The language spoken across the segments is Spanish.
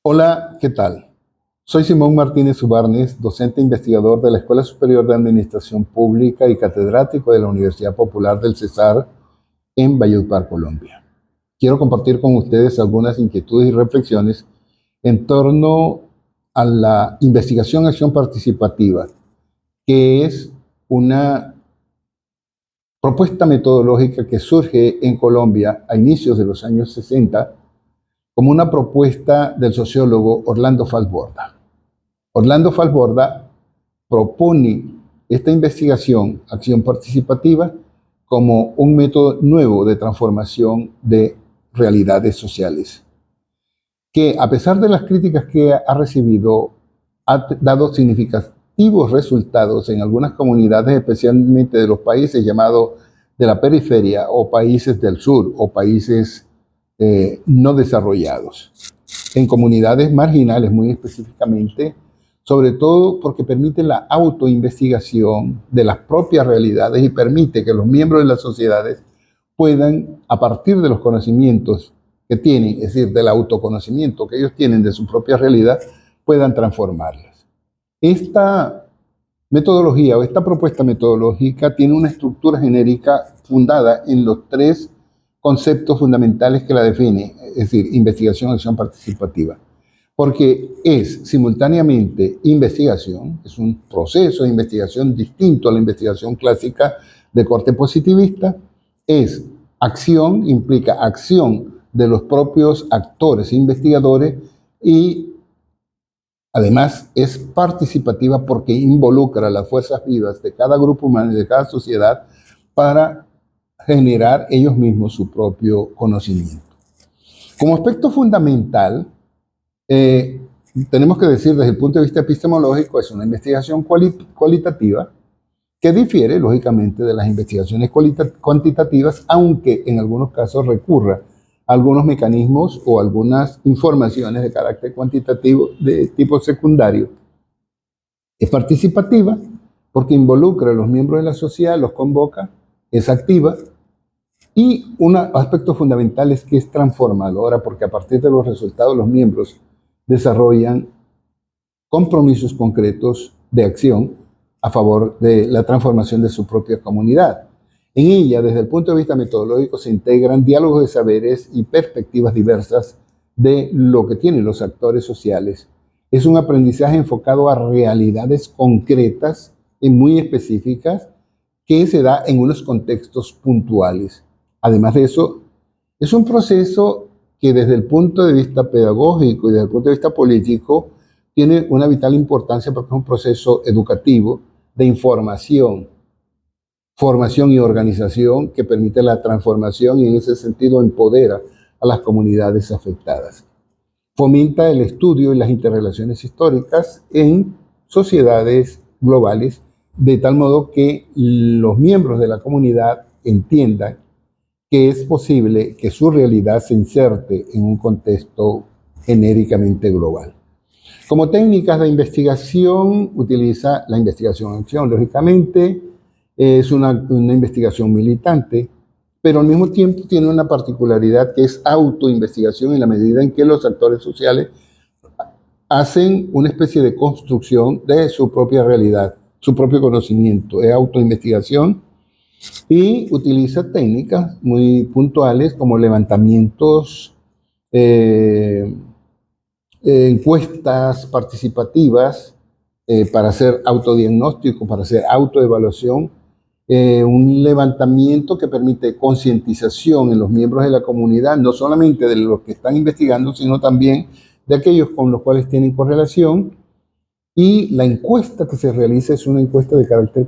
Hola, ¿qué tal? Soy Simón Martínez Ubarnes, docente e investigador de la Escuela Superior de Administración Pública y catedrático de la Universidad Popular del Cesar en Valledupar, Colombia. Quiero compartir con ustedes algunas inquietudes y reflexiones en torno a la investigación-acción participativa, que es una propuesta metodológica que surge en Colombia a inicios de los años 60 como una propuesta del sociólogo Orlando Falsborda. Orlando Falsborda propone esta investigación, acción participativa, como un método nuevo de transformación de realidades sociales, que a pesar de las críticas que ha recibido, ha dado significativos resultados en algunas comunidades, especialmente de los países llamados de la periferia o países del sur o países no desarrollados, en comunidades marginales muy específicamente, sobre todo porque permite la autoinvestigación de las propias realidades y permite que los miembros de las sociedades puedan, a partir de los conocimientos que tienen, es decir, del autoconocimiento que ellos tienen de su propia realidad, puedan transformarlas. Esta metodología o esta propuesta metodológica tiene una estructura genérica fundada en los tres conceptos fundamentales que la definen, es decir, investigación, acción participativa, porque es simultáneamente investigación, es un proceso de investigación distinto a la investigación clásica de corte positivista, es acción, implica acción de los propios actores e investigadores y además es participativa porque involucra las fuerzas vivas de cada grupo humano y de cada sociedad para generar ellos mismos su propio conocimiento. Como aspecto fundamental, tenemos que decir desde el punto de vista epistemológico, es una investigación cualitativa que difiere, lógicamente, de las investigaciones cuantitativas, aunque en algunos casos recurra a algunos mecanismos o algunas informaciones de carácter cuantitativo de tipo secundario. Es participativa porque involucra a los miembros de la sociedad, los convoca, es activa, y un aspecto fundamental es que es transformadora porque a partir de los resultados los miembros desarrollan compromisos concretos de acción a favor de la transformación de su propia comunidad. En ella, desde el punto de vista metodológico, se integran diálogos de saberes y perspectivas diversas de lo que tienen los actores sociales. Es un aprendizaje enfocado a realidades concretas y muy específicas que se da en unos contextos puntuales. Además de eso, es un proceso que desde el punto de vista pedagógico y desde el punto de vista político tiene una vital importancia porque es un proceso educativo de información, formación y organización que permite la transformación y en ese sentido empodera a las comunidades afectadas. Fomenta el estudio y las interrelaciones históricas en sociedades globales de tal modo que los miembros de la comunidad entiendan que es posible que su realidad se inserte en un contexto genéricamente global. Como técnicas de investigación, utiliza la investigación-acción, lógicamente, es una investigación militante, pero al mismo tiempo tiene una particularidad que es autoinvestigación en la medida en que los actores sociales hacen una especie de construcción de su propia realidad, su propio conocimiento, es autoinvestigación y utiliza técnicas muy puntuales como levantamientos, encuestas participativas para hacer autodiagnóstico, para hacer autoevaluación, un levantamiento que permite concientización en los miembros de la comunidad, no solamente de los que están investigando, sino también de aquellos con los cuales tienen correlación. Y la encuesta que se realiza es una encuesta de carácter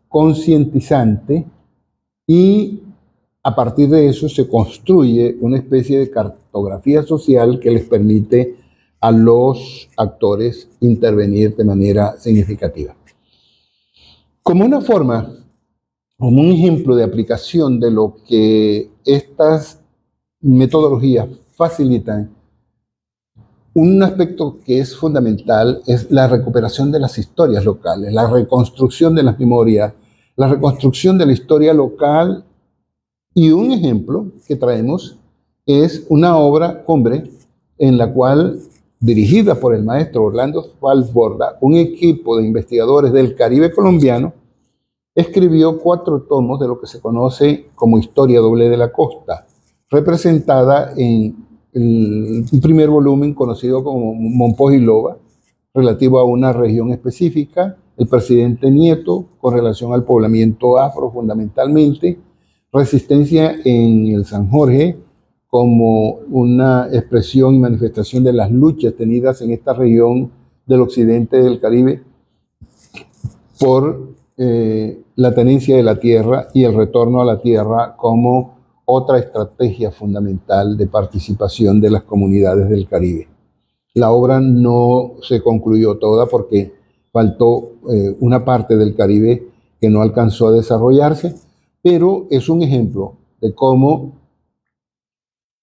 concientizante y a partir de eso se construye una especie de cartografía social que les permite a los actores intervenir de manera significativa. Como una forma, como un ejemplo de aplicación de lo que estas metodologías facilitan, un aspecto que es fundamental es la recuperación de las historias locales, la reconstrucción de las memorias, la reconstrucción de la historia local. Y un ejemplo que traemos es una obra cumbre en la cual, dirigida por el maestro Orlando Falsborda, un equipo de investigadores del Caribe colombiano escribió 4 tomos de lo que se conoce como Historia Doble de la Costa, representada en un primer volumen conocido como Monpós y Loba, relativo a una región específica, el presidente Nieto, con relación al poblamiento afro fundamentalmente, resistencia en el San Jorge, como una expresión y manifestación de las luchas tenidas en esta región del occidente del Caribe por la tenencia de la tierra y el retorno a la tierra como otra estrategia fundamental de participación de las comunidades del Caribe. La obra no se concluyó toda porque faltó una parte del Caribe que no alcanzó a desarrollarse, pero es un ejemplo de cómo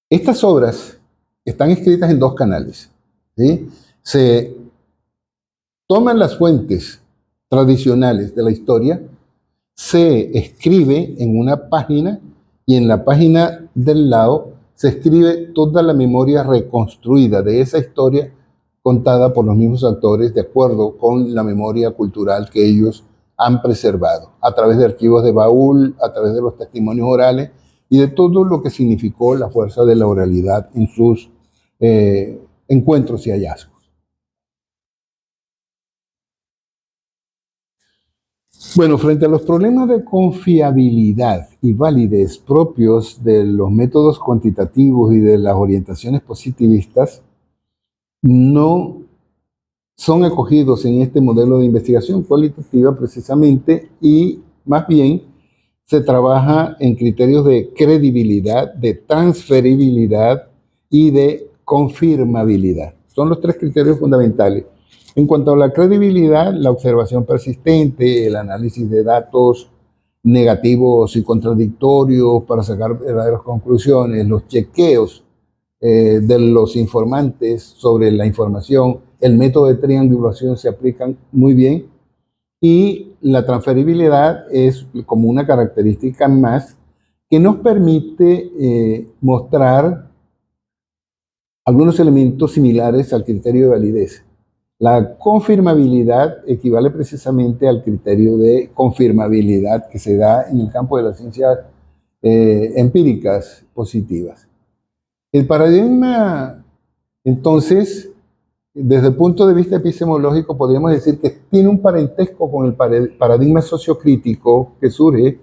estas obras están escritas en 2 canales, ¿sí? Se toman las fuentes tradicionales de la historia, se escribe en una página y en la página del lado se escribe toda la memoria reconstruida de esa historia contada por los mismos actores de acuerdo con la memoria cultural que ellos han preservado a través de archivos de baúl, a través de los testimonios orales y de todo lo que significó la fuerza de la oralidad en sus encuentros y hallazgos. Bueno, frente a los problemas de confiabilidad y validez propios de los métodos cuantitativos y de las orientaciones positivistas, no son acogidos en este modelo de investigación cualitativa precisamente y más bien se trabaja en criterios de credibilidad, de transferibilidad y de confirmabilidad. Son los 3 criterios fundamentales. En cuanto a la credibilidad, la observación persistente, el análisis de datos negativos y contradictorios para sacar verdaderas conclusiones, los chequeos de los informantes sobre la información, el método de triangulación se aplican muy bien y la transferibilidad es como una característica más que nos permite mostrar algunos elementos similares al criterio de validez. La confirmabilidad equivale precisamente al criterio de confirmabilidad que se da en el campo de las ciencias empíricas positivas. El paradigma, entonces, desde el punto de vista epistemológico, podríamos decir que tiene un parentesco con el paradigma sociocrítico que surge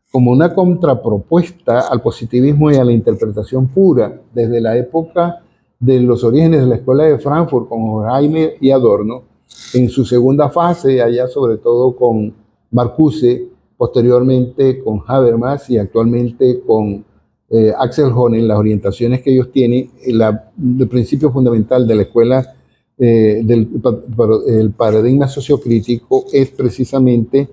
como una contrapropuesta al positivismo y a la interpretación pura desde la época de los orígenes de la Escuela de Frankfurt con Horkheimer y Adorno, en su segunda fase, allá sobre todo con Marcuse, posteriormente con Habermas y actualmente con Axel Honneth, las orientaciones que ellos tienen, el principio fundamental de la escuela el paradigma sociocrítico es precisamente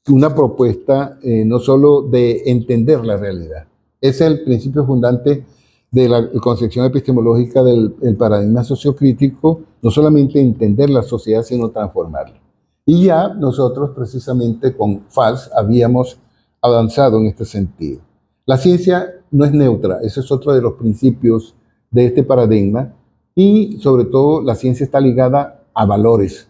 una propuesta no solo de entender la realidad, es el principio fundante de la concepción epistemológica del paradigma sociocrítico, no solamente entender la sociedad, sino transformarla. Y ya nosotros precisamente con Fals habíamos avanzado en este sentido. La ciencia no es neutra, ese es otro de los principios de este paradigma, y sobre todo la ciencia está ligada a valores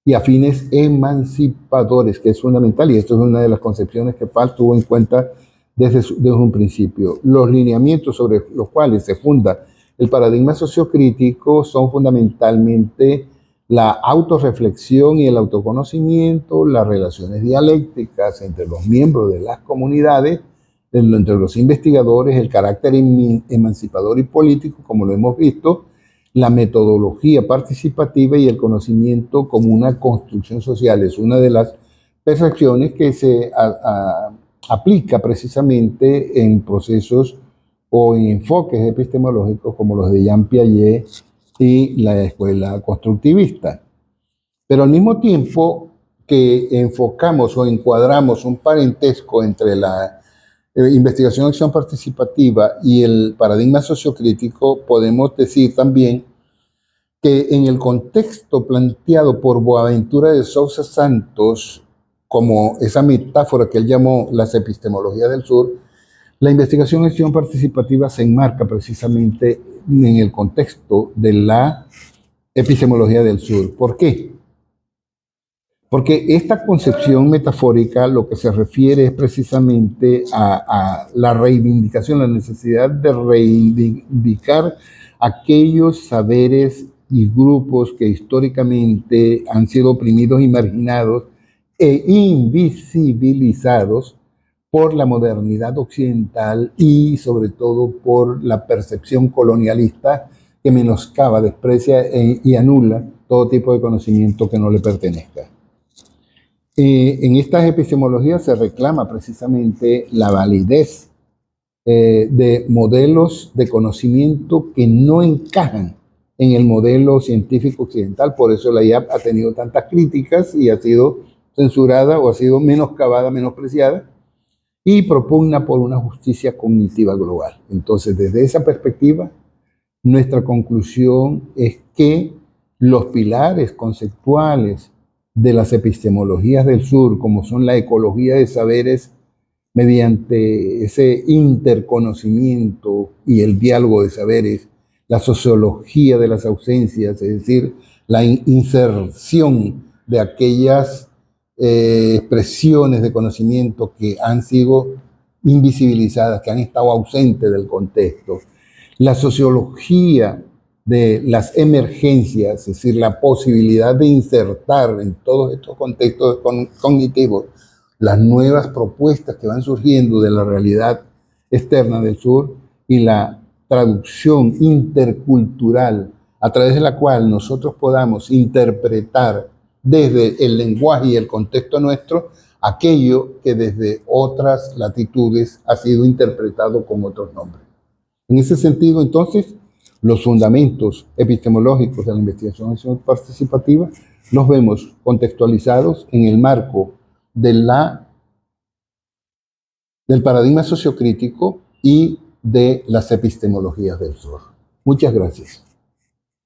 y a fines emancipadores, que es fundamental, y esto es una de las concepciones que Fals tuvo en cuenta desde un principio. Los lineamientos sobre los cuales se funda el paradigma sociocrítico son fundamentalmente la autorreflexión y el autoconocimiento, las relaciones dialécticas entre los miembros de las comunidades, entre los investigadores, el carácter emancipador y político, como lo hemos visto, la metodología participativa y el conocimiento como una construcción social. Es una de las percepciones que se aplica precisamente en procesos o en enfoques epistemológicos como los de Jean Piaget y la escuela constructivista. Pero al mismo tiempo que enfocamos o encuadramos un parentesco entre la investigación y acción participativa y el paradigma sociocrítico, podemos decir también que en el contexto planteado por Boaventura de Sousa Santos, como esa metáfora que él llamó las epistemologías del sur, La investigación y acción participativa se enmarca precisamente en el contexto de la epistemología del sur. ¿Por qué? Porque esta concepción metafórica lo que se refiere es precisamente a la reivindicación, la necesidad de reivindicar aquellos saberes y grupos que históricamente han sido oprimidos y marginados e invisibilizados por la modernidad occidental y sobre todo por la percepción colonialista que menoscaba, desprecia y anula todo tipo de conocimiento que no le pertenezca. En estas epistemologías se reclama precisamente la validez de modelos de conocimiento que no encajan en el modelo científico occidental. Por eso la IAP ha tenido tantas críticas y ha sido censurada o ha sido menoscabada, menospreciada, y propugna por una justicia cognitiva global. Entonces, desde esa perspectiva, nuestra conclusión es que los pilares conceptuales de las epistemologías del sur, como son la ecología de saberes mediante ese interconocimiento y el diálogo de saberes, la sociología de las ausencias, es decir, la inserción de aquellas expresiones de conocimiento que han sido invisibilizadas, que han estado ausentes del contexto, la sociología de las emergencias, es decir, la posibilidad de insertar en todos estos contextos cognitivos las nuevas propuestas que van surgiendo de la realidad externa del sur y la traducción intercultural a través de la cual nosotros podamos interpretar desde el lenguaje y el contexto nuestro aquello que desde otras latitudes ha sido interpretado con otros nombres. En ese sentido, entonces, los fundamentos epistemológicos de la investigación participativa los vemos contextualizados en el marco del paradigma sociocrítico y de las epistemologías del sur. Muchas gracias.